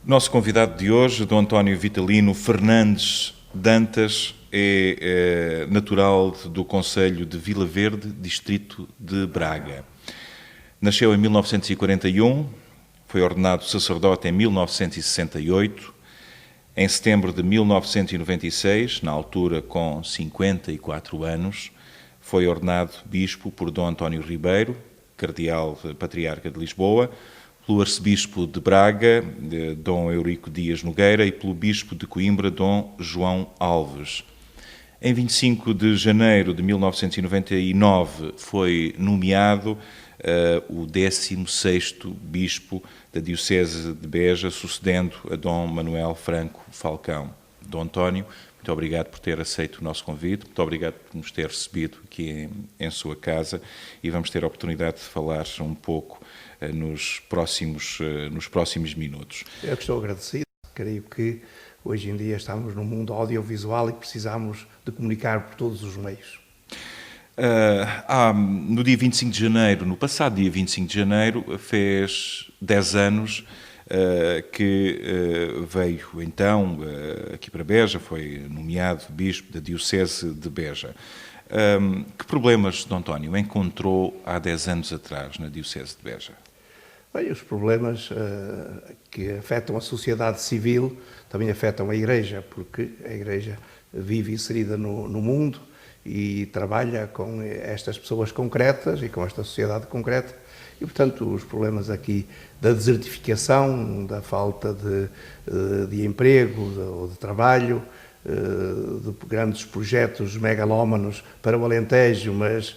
Nosso convidado de hoje, Dom António Vitalino Fernandes Dantas, é natural do concelho de Vila Verde, distrito de Braga. Nasceu em 1941, foi ordenado sacerdote em 1968. Em setembro de 1996, na altura com 54 anos, foi ordenado bispo por Dom António Ribeiro, cardeal patriarca de Lisboa, pelo arcebispo de Braga, Dom Eurico Dias Nogueira, e pelo bispo de Coimbra, Dom João Alves. Em 25 de janeiro de 1999 foi nomeado o 16º bispo da Diocese de Beja, sucedendo a Dom Manuel Franco Falcão. Dom António, muito obrigado por ter aceito o nosso convite, muito obrigado por nos ter recebido aqui em sua casa, e vamos ter a oportunidade de falar um pouco nos próximos minutos. Eu que estou agradecido. Creio que hoje em dia estamos num mundo audiovisual e precisamos de comunicar por todos os meios. No dia 25 de janeiro, no passado dia 25 de janeiro, fez 10 anos que veio então aqui para Beja, foi nomeado bispo da Diocese de Beja. Que problemas, Dom António, encontrou há 10 anos atrás na Diocese de Beja? Bem, os problemas que afetam a sociedade civil também afetam a Igreja, porque a Igreja vive inserida no mundo e trabalha com estas pessoas concretas e com esta sociedade concreta. E, portanto, os problemas aqui da desertificação, da falta de emprego ou de trabalho, de grandes projetos megalómanos para o Alentejo, mas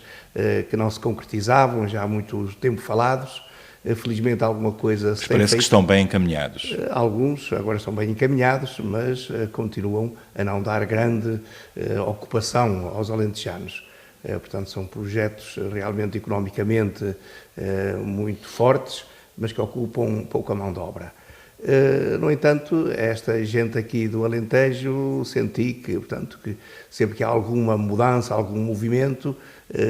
que não se concretizavam, já há muito tempo falados. Felizmente alguma coisa se tem Parece feito. Que estão bem encaminhados. Alguns agora estão bem encaminhados, mas continuam a não dar grande ocupação aos alentejanos. Portanto, são projetos realmente economicamente muito fortes, mas que ocupam pouca mão de obra. No entanto, esta gente aqui do Alentejo senti que, portanto, que sempre que há alguma mudança, algum movimento,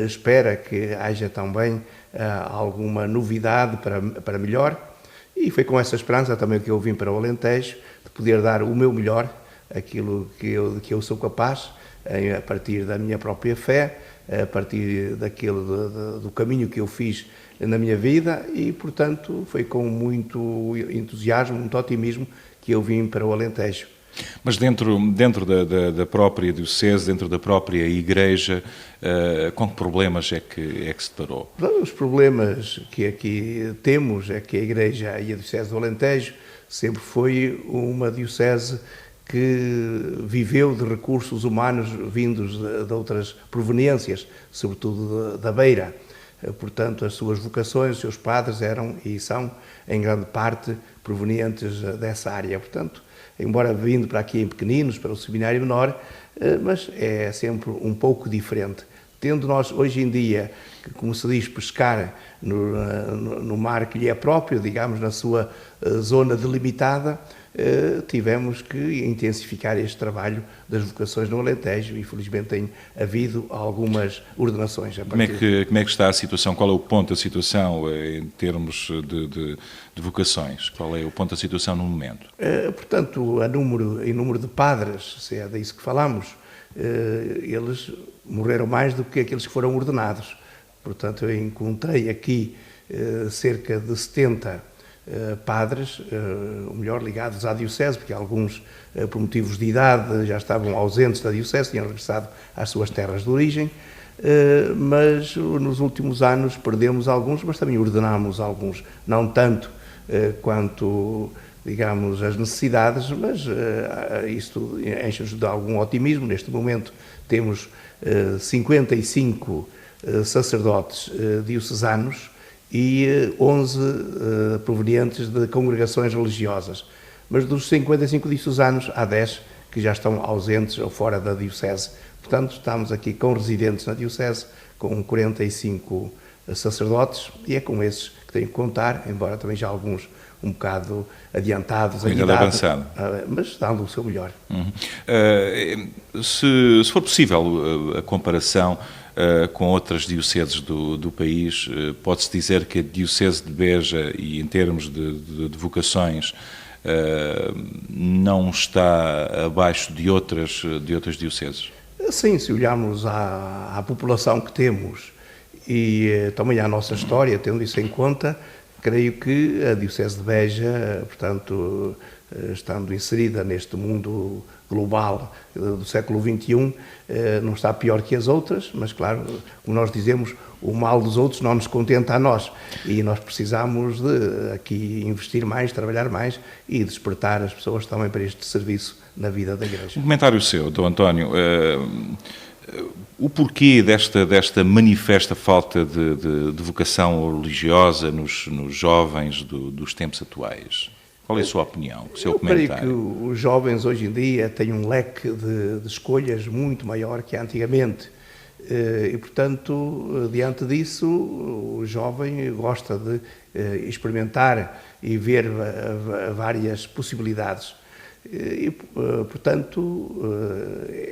espera que haja também alguma novidade para melhor, e foi com essa esperança também que eu vim para o Alentejo, de poder dar o meu melhor, aquilo que eu sou capaz, a partir da minha própria fé, a partir do caminho que eu fiz na minha vida, e portanto foi com muito entusiasmo, muito otimismo que eu vim para o Alentejo. Mas dentro da própria Diocese, dentro da própria Igreja, com que problemas é que se deparou? Os problemas que aqui temos é que a Igreja e a Diocese do Alentejo sempre foi uma diocese que viveu de recursos humanos vindos de outras proveniências, sobretudo da Beira. Portanto, as suas vocações, os seus padres eram e são, em grande parte, provenientes dessa área. Portanto, embora vindo para aqui em pequeninos, para o seminário menor, mas é sempre um pouco diferente. Tendo nós, hoje em dia, como se diz, pescar no mar que lhe é próprio, digamos, na sua zona delimitada, tivemos que intensificar este trabalho das vocações no Alentejo e, felizmente, tem havido algumas ordenações. Como é que está a situação? Qual é o ponto da situação em termos de vocações? Qual é o ponto da situação no momento? Portanto, em número de padres, se é disso que falamos, eles morreram mais do que aqueles que foram ordenados. Portanto, eu encontrei aqui cerca de 70 padres, ou melhor, ligados à Diocese, porque alguns, por motivos de idade, já estavam ausentes da Diocese, tinham regressado às suas terras de origem, mas nos últimos anos perdemos alguns, mas também ordenámos alguns, não tanto quanto, digamos, as necessidades, mas isto enche-nos de algum otimismo. Neste momento temos 55 sacerdotes diocesanos e 11 provenientes de congregações religiosas. Mas dos 55 diocesanos, há 10 que já estão ausentes ou fora da Diocese. Portanto, estamos aqui com residentes na Diocese, com 45 sacerdotes, e é com esses que tenho que contar, embora também já alguns um bocado adiantados, ainda avançado, mas dando o seu melhor. Se for possível a comparação com outras dioceses do país, pode-se dizer que a Diocese de Beja, e em termos de vocações, não está abaixo de outras dioceses? Sim, se olharmos à população que temos e também à nossa história, tendo isso em conta, creio que a Diocese de Beja, portanto, estando inserida neste mundo global do século XXI, não está pior que as outras, mas claro, como nós dizemos, o mal dos outros não nos contenta a nós e nós precisamos de aqui investir mais, trabalhar mais e despertar as pessoas também para este serviço na vida da Igreja. Um comentário seu, Dom António. O porquê desta manifesta falta de vocação religiosa nos jovens dos tempos atuais? Qual é a sua opinião, o seu comentário? Eu creio que os jovens hoje em dia têm um leque de escolhas muito maior que antigamente. E, portanto, diante disso, o jovem gosta de experimentar e ver várias possibilidades. E, portanto,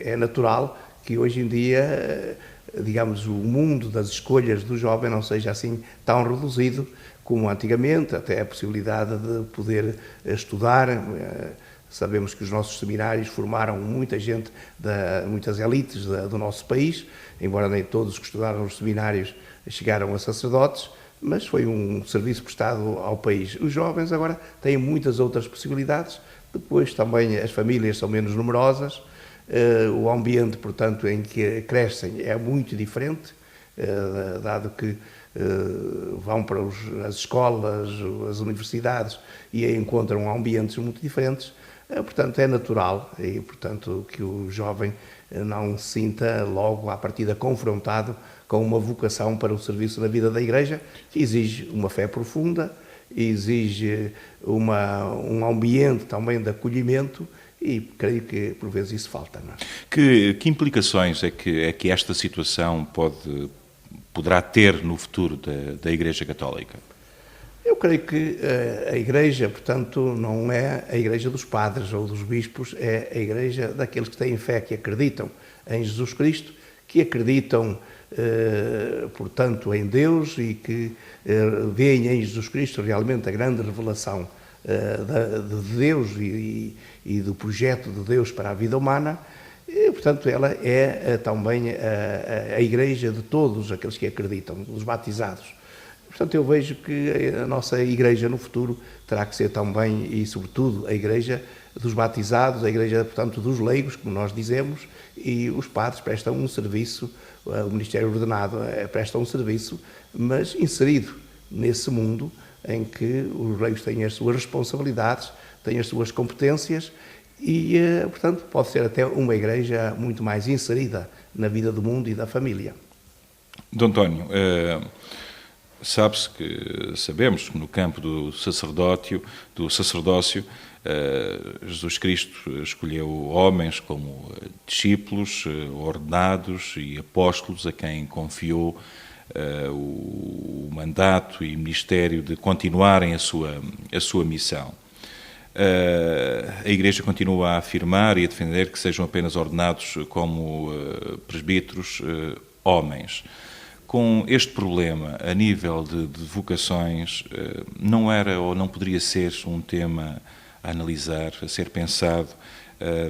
é natural que hoje em dia, digamos, o mundo das escolhas do jovem não seja assim tão reduzido como antigamente, até a possibilidade de poder estudar. Sabemos que os nossos seminários formaram muita gente, muitas elites do nosso país, embora nem todos que estudaram nos seminários chegaram a sacerdotes, mas foi um serviço prestado ao país. Os jovens agora têm muitas outras possibilidades, depois também as famílias são menos numerosas, o ambiente, portanto, em que crescem é muito diferente, dado que vão para as escolas, as universidades e encontram ambientes muito diferentes. Portanto, é natural e, portanto, que o jovem não se sinta logo à partida confrontado com uma vocação para o serviço na vida da Igreja, que exige uma fé profunda, exige um ambiente também de acolhimento e creio que por vezes isso falta. Não é? Que implicações é que esta situação poderá ter no futuro da Igreja Católica? Eu creio que a Igreja, portanto, não é a Igreja dos padres ou dos bispos, é a Igreja daqueles que têm fé, que acreditam em Jesus Cristo, que acreditam, portanto, em Deus e que veem em Jesus Cristo realmente a grande revelação de Deus e do projeto de Deus para a vida humana. E, portanto, ela é também a Igreja de todos aqueles que acreditam, dos batizados. Portanto, eu vejo que a nossa Igreja no futuro terá que ser também e, sobretudo, a Igreja dos batizados, a Igreja, portanto, dos leigos, como nós dizemos, e os padres prestam um serviço, o Ministério Ordenado presta um serviço, mas inserido nesse mundo em que os leigos têm as suas responsabilidades, têm as suas competências e, portanto, pode ser até uma Igreja muito mais inserida na vida do mundo e da família. Dom António, sabemos que no campo do sacerdócio, Jesus Cristo escolheu homens como discípulos, ordenados e apóstolos a quem confiou o mandato e ministério de continuarem a sua missão. A Igreja continua a afirmar e a defender que sejam apenas ordenados como presbíteros homens. Com este problema, a nível de vocações, não era ou não poderia ser um tema a analisar, a ser pensado,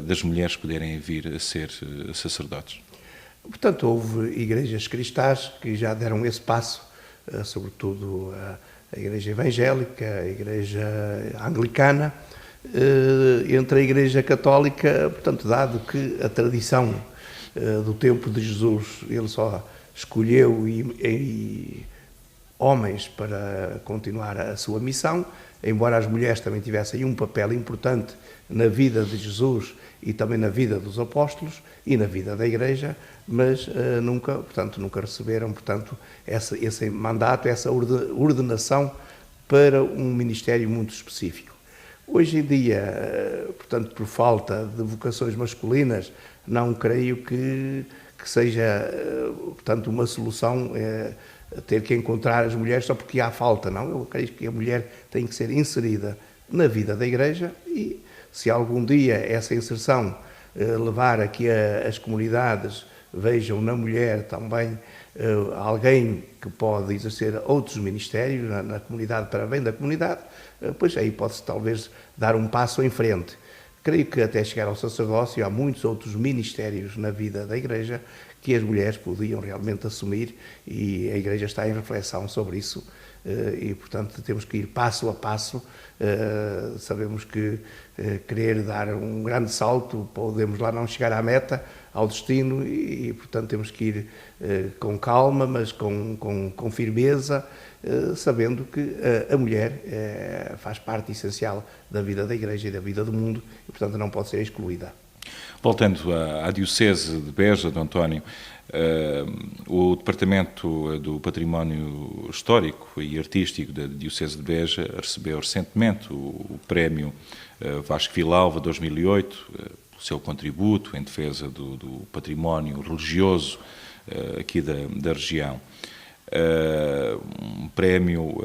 das mulheres poderem vir a ser sacerdotes? Portanto, houve igrejas cristãs que já deram esse passo, sobretudo a Igreja Evangélica, a Igreja Anglicana, entre a Igreja Católica, portanto, dado que a tradição do tempo de Jesus, ele só escolheu homens para continuar a sua missão, embora as mulheres também tivessem um papel importante na vida de Jesus e também na vida dos apóstolos e na vida da Igreja, mas nunca receberam, portanto, esse mandato, essa ordenação para um ministério muito específico. Hoje em dia, portanto, por falta de vocações masculinas, não creio que seja, portanto, uma solução ter que encontrar as mulheres só porque há falta, não. Eu creio que a mulher tem que ser inserida na vida da Igreja e, se algum dia essa inserção levar a que as comunidades vejam na mulher também alguém que pode exercer outros ministérios na comunidade, para bem da comunidade, pois aí pode-se talvez dar um passo em frente. Creio que até chegar ao sacerdócio há muitos outros ministérios na vida da Igreja que as mulheres podiam realmente assumir, e a Igreja está em reflexão sobre isso, e portanto temos que ir passo a passo. Sabemos que querer dar um grande salto, podemos lá não chegar à meta, ao destino, e portanto temos que ir com calma, mas com firmeza, sabendo que a mulher faz parte essencial da vida da Igreja e da vida do mundo, e portanto não pode ser excluída. Voltando à Diocese de Beja, Dom António, o Departamento do Património Histórico e Artístico da Diocese de Beja recebeu recentemente o Prémio Vasco Vilalva 2008, pelo seu contributo em defesa do património religioso aqui da região. Um prémio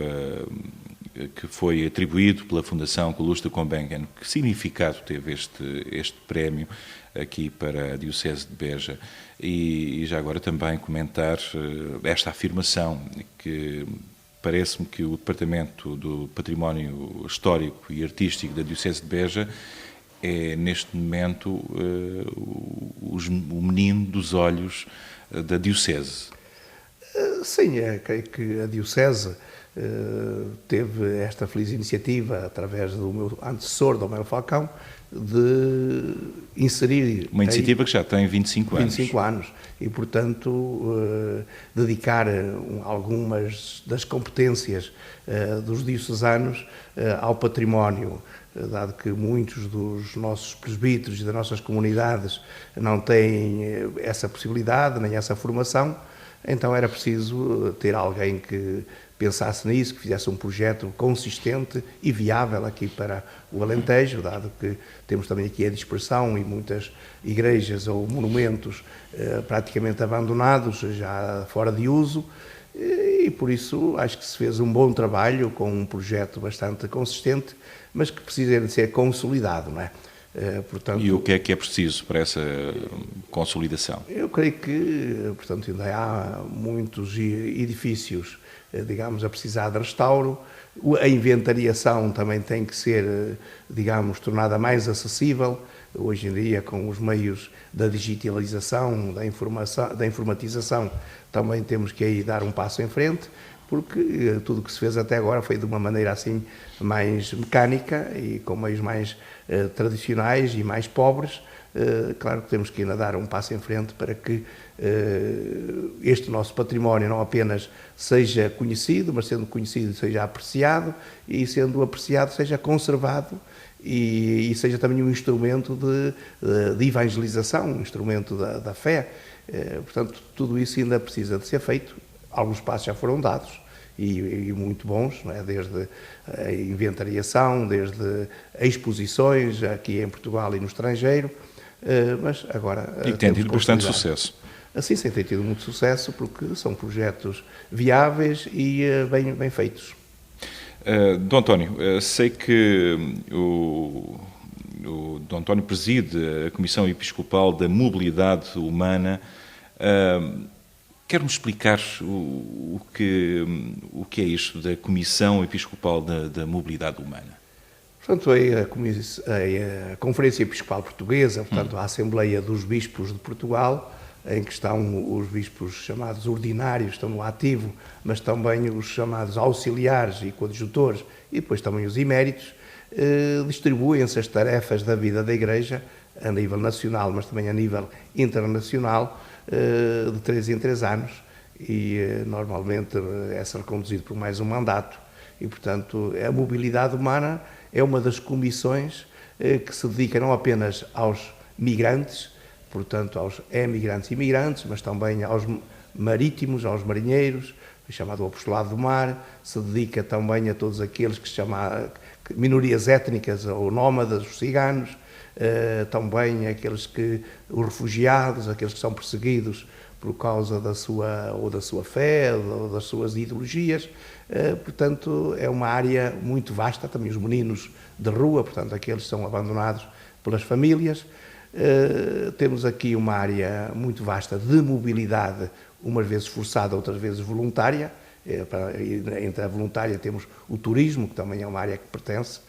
que foi atribuído pela Fundação Calouste de Combenguen. Que significado teve este prémio aqui para a Diocese de Beja? E já agora também comentar esta afirmação, que parece-me que o Departamento do Património Histórico e Artístico da Diocese de Beja é, neste momento, o menino dos olhos da Diocese. Sim, creio que a Diocese teve esta feliz iniciativa, através do meu antecessor, Dom Melo Falcão, de inserir... Uma iniciativa que já tem 25 anos. 25 anos. E, portanto, dedicar algumas das competências dos diocesanos ao património, dado que muitos dos nossos presbíteros e das nossas comunidades não têm essa possibilidade, nem essa formação. Então era preciso ter alguém que pensasse nisso, que fizesse um projeto consistente e viável aqui para o Alentejo, dado que temos também aqui a dispersão e muitas igrejas ou monumentos praticamente abandonados, já fora de uso, e por isso acho que se fez um bom trabalho com um projeto bastante consistente, mas que precisa de ser consolidado, não é? Portanto, e o que é preciso para essa consolidação? Eu creio que, portanto, ainda há muitos edifícios, digamos, a precisar de restauro. A inventariação também tem que ser, digamos, tornada mais acessível. Hoje em dia, com os meios da digitalização, da informatização, também temos que aí dar um passo em frente, porque tudo o que se fez até agora foi de uma maneira assim mais mecânica e com meios mais tradicionais e mais pobres. Claro que temos que ainda dar um passo em frente para que este nosso património não apenas seja conhecido, mas sendo conhecido seja apreciado, e sendo apreciado seja conservado e seja também um instrumento de evangelização, um instrumento da fé. Portanto, tudo isso ainda precisa de ser feito. Alguns passos já foram dados e muito bons, não é? Desde a inventariação, desde exposições aqui em Portugal e no estrangeiro, mas agora... E que tem tido bastante sucesso. Assim, tem tido muito sucesso, porque são projetos viáveis e bem feitos. Dom António, sei que o Dom António preside a Comissão Episcopal da Mobilidade Humana. Quer-me explicar o que é isto da Comissão Episcopal da Mobilidade Humana? Portanto, a Conferência Episcopal Portuguesa, portanto, a Assembleia dos Bispos de Portugal, em que estão os bispos chamados ordinários, estão no ativo, mas também os chamados auxiliares e coadjutores, e depois também os eméritos, distribuem-se as tarefas da vida da Igreja, a nível nacional, mas também a nível internacional, de 3 em 3 anos, e normalmente é ser conduzido por mais um mandato. E, portanto, a mobilidade humana é uma das comissões que se dedica não apenas aos migrantes, portanto, aos emigrantes e imigrantes, mas também aos marítimos, aos marinheiros, chamado apostolado do mar, se dedica também a todos aqueles que se chamam minorias étnicas ou nómadas, os ciganos, também os refugiados, aqueles que são perseguidos por causa da sua fé ou das suas ideologias. Portanto, é uma área muito vasta, também os meninos de rua, portanto, aqueles que são abandonados pelas famílias. Temos aqui uma área muito vasta de mobilidade umas vezes forçada, outras vezes voluntária. Entre a voluntária temos o turismo, que também é uma área que pertence,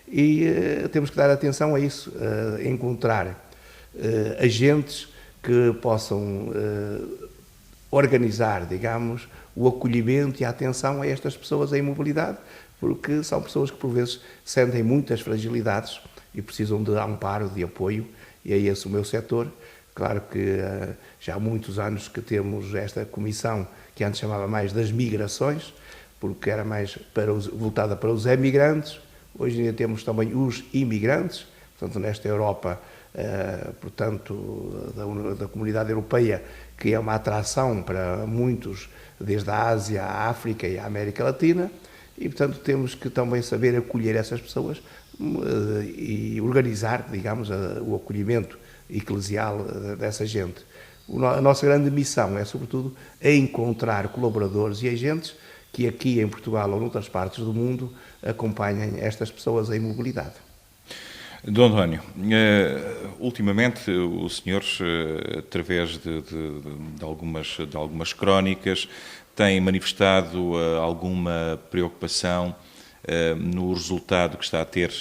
e temos que dar atenção a isso, encontrar agentes que possam organizar, digamos, o acolhimento e a atenção a estas pessoas em mobilidade, porque são pessoas que por vezes sentem muitas fragilidades e precisam de amparo, de apoio, e é esse o meu setor. Claro que já há muitos anos que temos esta comissão, que antes chamava mais das migrações, porque era mais voltada para os emigrantes. Hoje em dia temos também os imigrantes, portanto, nesta Europa, portanto, da Comunidade Europeia, que é uma atração para muitos, desde a Ásia, à África e à América Latina, e, portanto, temos que também saber acolher essas pessoas e organizar, digamos, o acolhimento eclesial dessa gente. A nossa grande missão é, sobretudo, encontrar colaboradores e agentes que aqui em Portugal ou noutras partes do mundo acompanhem estas pessoas em mobilidade. Dom António, ultimamente o senhor, através de algumas crónicas, tem manifestado alguma preocupação no resultado que está a ter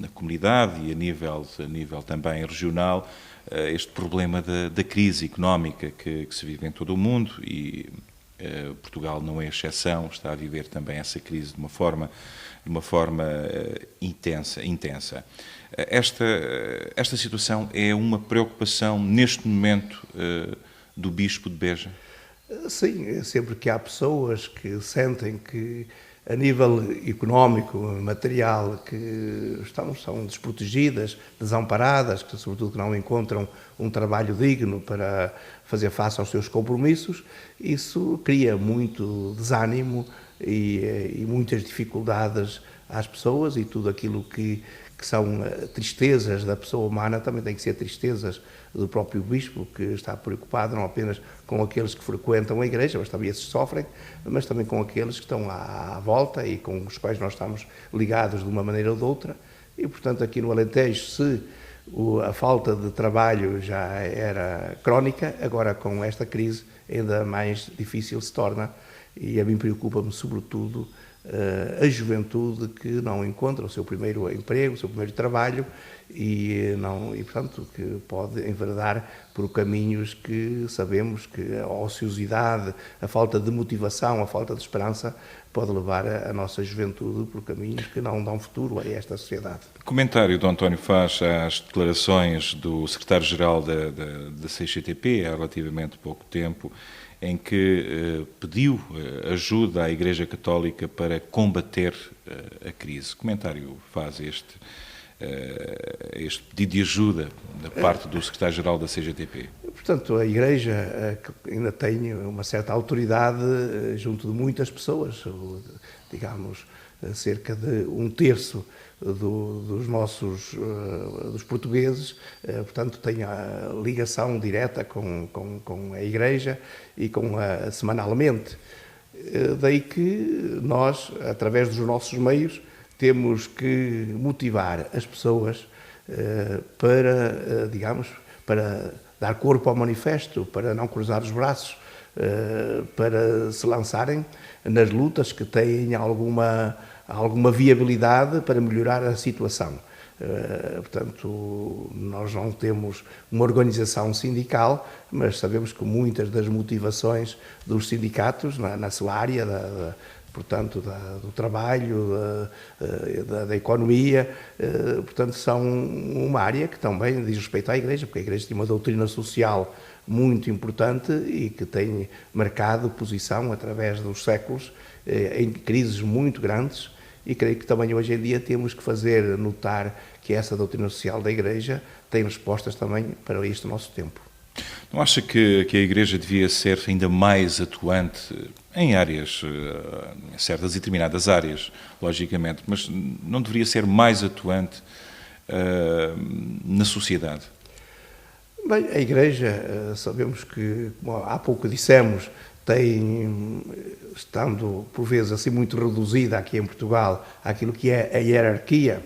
na comunidade e a nível também regional, este problema da crise económica que se vive em todo o mundo, e Portugal não é exceção, está a viver também essa crise de uma forma intensa. Esta situação é uma preocupação neste momento do Bispo de Beja? Sim, sempre que há pessoas que sentem que a nível económico, material, que são desprotegidas, desamparadas, que sobretudo que não encontram um trabalho digno para fazer face aos seus compromissos, isso cria muito desânimo e muitas dificuldades às pessoas, e tudo aquilo que são tristezas da pessoa humana também tem que ser tristezas do próprio bispo, que está preocupado não apenas com aqueles que frequentam a igreja, mas também esses sofrem, mas também com aqueles que estão à volta e com os quais nós estamos ligados de uma maneira ou de outra. E, portanto, aqui no Alentejo, se a falta de trabalho já era crónica, agora com esta crise ainda mais difícil se torna, e a mim preocupa-me sobretudo a juventude que não encontra o seu primeiro emprego, o seu primeiro trabalho, e portanto, que pode enveredar por caminhos que sabemos que a ociosidade, a falta de motivação, a falta de esperança pode levar a nossa juventude por caminhos que não dão futuro a esta sociedade. Comentário do António faz às declarações do secretário-geral da CGTP há relativamente pouco tempo, em que pediu ajuda à Igreja Católica para combater a crise. Comentário faz este pedido de ajuda da parte do secretário-geral da CGTP? Portanto, a Igreja ainda tem uma certa autoridade junto de muitas pessoas, digamos, cerca de 1/3 dos portugueses, portanto, tem a ligação direta com a Igreja e semanalmente. Daí que nós, através dos nossos meios, temos que motivar as pessoas para, digamos, para dar corpo ao manifesto, para não cruzar os braços, para se lançarem nas lutas que têm alguma viabilidade para melhorar a situação. Portanto, nós não temos uma organização sindical, mas sabemos que muitas das motivações dos sindicatos na sua área, portanto, do trabalho, da economia, portanto, são uma área que também diz respeito à Igreja, porque a Igreja tem uma doutrina social muito importante e que tem marcado posição através dos séculos em crises muito grandes, e creio que também hoje em dia temos que fazer notar que essa doutrina social da Igreja tem respostas também para este nosso tempo. Não acha que a Igreja devia ser ainda mais atuante em áreas, certas e determinadas áreas, logicamente, mas não deveria ser mais atuante na sociedade? Bem, a Igreja, sabemos que, como há pouco dissemos, estando por vezes assim muito reduzida aqui em Portugal àquilo que é a hierarquia,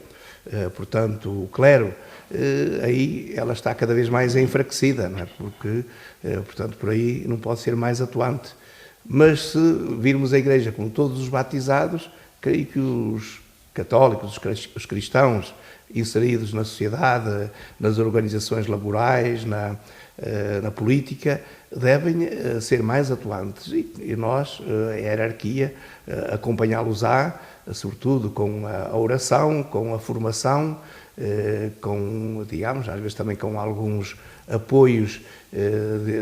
portanto, o clero, aí ela está cada vez mais enfraquecida, não é? Porque, portanto, por aí não pode ser mais atuante. Mas se virmos a Igreja como todos os batizados, creio que os católicos, os cristãos inseridos na sociedade, nas organizações laborais, na política, devem ser mais atuantes e nós, a hierarquia, acompanhá-los-á, sobretudo com a oração, com a formação, com, digamos, às vezes também com alguns apoios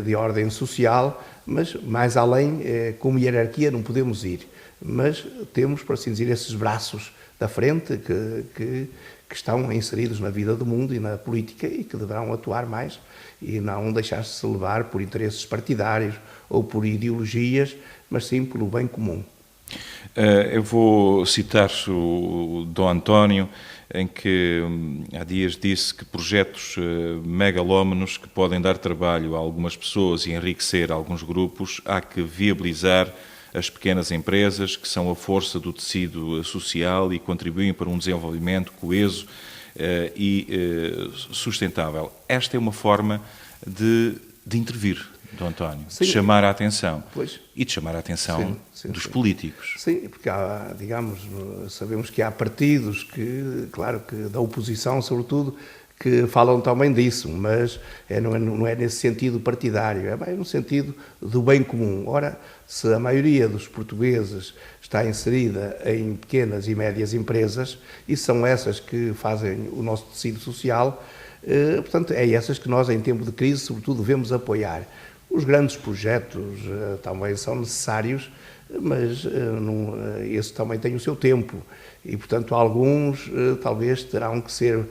de ordem social, mas mais além, como hierarquia, não podemos ir. Mas temos, por assim dizer, esses braços da frente que estão inseridos na vida do mundo e na política e que deverão atuar mais e não deixar-se levar por interesses partidários ou por ideologias, mas sim pelo bem comum. Eu vou citar o Dom António, em que há dias disse que projetos megalómanos que podem dar trabalho a algumas pessoas e enriquecer alguns grupos, há que viabilizar as pequenas empresas, que são a força do tecido social e contribuem para um desenvolvimento coeso e sustentável. Esta é uma forma de intervir, Dom António, sim, de chamar a atenção. Pois. E de chamar a atenção dos políticos. Sim, porque há, digamos, sabemos que há partidos que, claro, que da oposição, sobretudo, que falam também disso, mas não é nesse sentido partidário, é mais no sentido do bem comum. Ora, se a maioria dos portugueses está inserida em pequenas e médias empresas, e são essas que fazem o nosso tecido social, portanto, é essas que nós, em tempo de crise, sobretudo, devemos apoiar. Os grandes projetos também são necessários, mas esse também tem o seu tempo e, portanto, alguns talvez terão que ser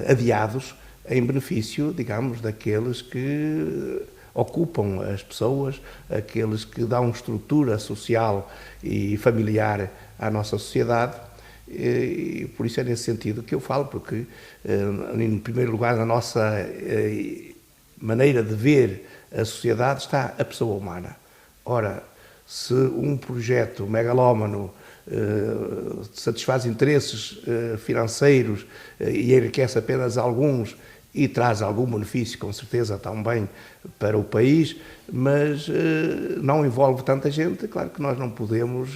adiados em benefício, digamos, daqueles que ocupam as pessoas, aqueles que dão estrutura social e familiar à nossa sociedade. E por isso é nesse sentido que eu falo, porque, em primeiro lugar, na nossa maneira de ver a sociedade está a pessoa humana. Ora, se um projeto megalómano satisfaz interesses financeiros e enriquece apenas alguns e traz algum benefício, com certeza, também para o país, mas não envolve tanta gente, claro que nós não podemos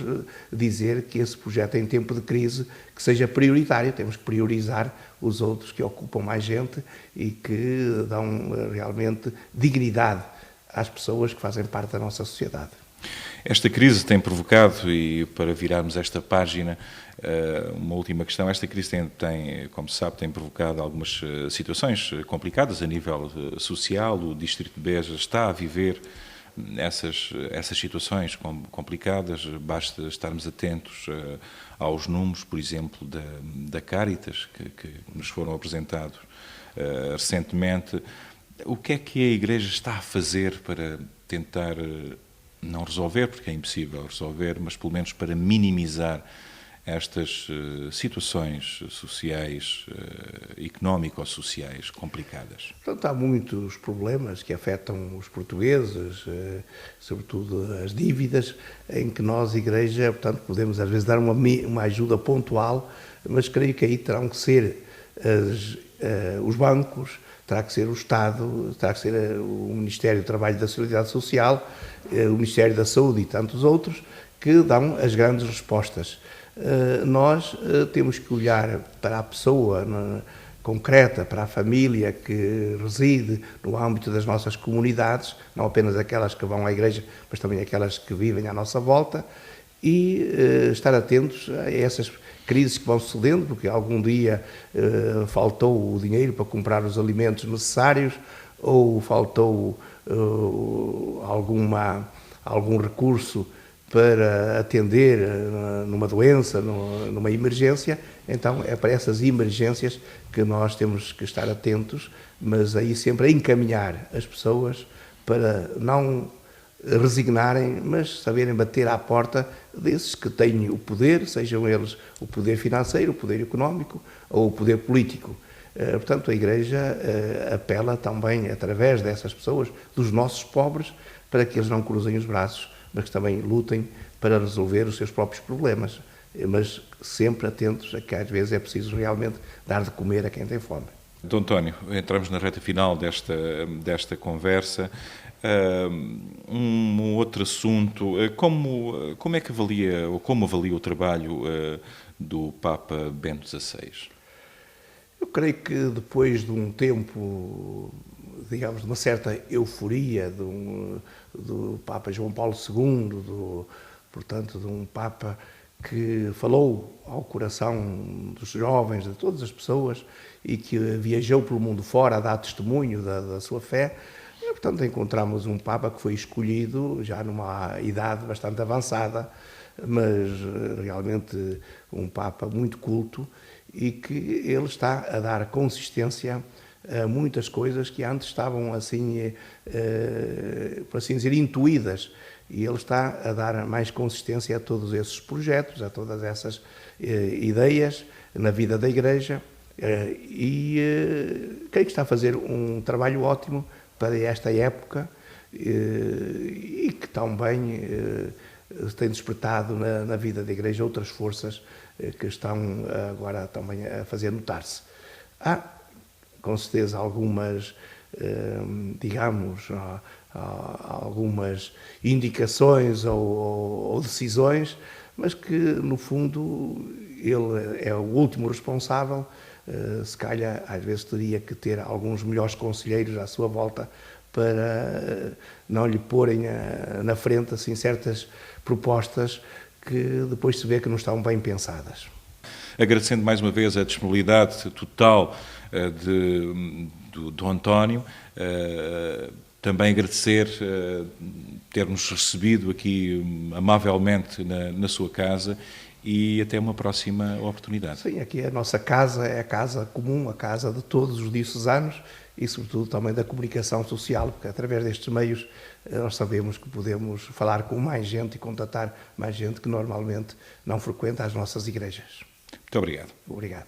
dizer que esse projeto em tempo de crise que seja prioritário, temos que priorizar os outros que ocupam mais gente e que dão realmente dignidade às pessoas que fazem parte da nossa sociedade. Esta crise tem provocado, e para virarmos esta página, uma última questão, esta crise tem, como se sabe, tem provocado algumas situações complicadas a nível social. O Distrito de Beja está a viver essas situações complicadas. Basta estarmos atentos aos números, por exemplo, da Caritas, que nos foram apresentados recentemente. O que é que a Igreja está a fazer para tentar não resolver, porque é impossível resolver, mas pelo menos para minimizar estas situações sociais, económico-sociais complicadas? Portanto, há muitos problemas que afetam os portugueses, sobretudo as dívidas, em que nós, Igreja, portanto, podemos às vezes dar uma ajuda pontual, mas creio que aí terão que ser os bancos, terá que ser o Estado, terá que ser o Ministério do Trabalho e da Solidariedade Social, o Ministério da Saúde e tantos outros, que dão as grandes respostas. Nós temos que olhar para a pessoa concreta, para a família que reside no âmbito das nossas comunidades, não apenas aquelas que vão à igreja, mas também aquelas que vivem à nossa volta, e estar atentos a essas crises que vão sucedendo, porque algum dia faltou o dinheiro para comprar os alimentos necessários, ou faltou algum recurso para atender numa doença, numa emergência. Então é para essas emergências que nós temos que estar atentos, mas aí sempre a encaminhar as pessoas para não resignarem, mas saberem bater à porta desses que têm o poder, sejam eles o poder financeiro, o poder económico ou o poder político. Portanto, a Igreja apela também, através dessas pessoas, dos nossos pobres, para que eles não cruzem os braços, mas que também lutem para resolver os seus próprios problemas. mas sempre atentos a que às vezes é preciso realmente dar de comer a quem tem fome. Dom António, entramos na reta final desta conversa. Um outro assunto, como é que avalia, ou como avalia o trabalho do Papa Bento XVI? Eu creio que depois de um tempo, digamos, de uma certa euforia do Papa João Paulo II, portanto, de um Papa que falou ao coração dos jovens, de todas as pessoas, e que viajou pelo mundo fora a dar testemunho da sua fé. E, portanto, encontramos um Papa que foi escolhido já numa idade bastante avançada, mas realmente um Papa muito culto, e que ele está a dar consistência a muitas coisas que antes estavam assim, por assim dizer, intuídas. E ele está a dar mais consistência a todos esses projetos, a todas essas ideias na vida da Igreja, e creio que está a fazer um trabalho ótimo para esta época, e que também tem despertado na vida da Igreja outras forças que estão agora também a fazer notar-se. Há, com certeza, algumas, digamos, algumas indicações ou decisões, mas que, no fundo, ele é o último responsável. Se calhar, às vezes, teria que ter alguns melhores conselheiros à sua volta para não lhe porem na frente assim, certas propostas que depois se vê que não estão bem pensadas. Agradecendo mais uma vez a disponibilidade total do Dom António, também agradecer ter-nos recebido aqui amavelmente na sua casa, e até uma próxima oportunidade. Sim, aqui a nossa casa é a casa comum, a casa de todos os diocesanos e, sobretudo, também da comunicação social, porque através destes meios nós sabemos que podemos falar com mais gente e contatar mais gente que normalmente não frequenta as nossas igrejas. Muito obrigado. Obrigado.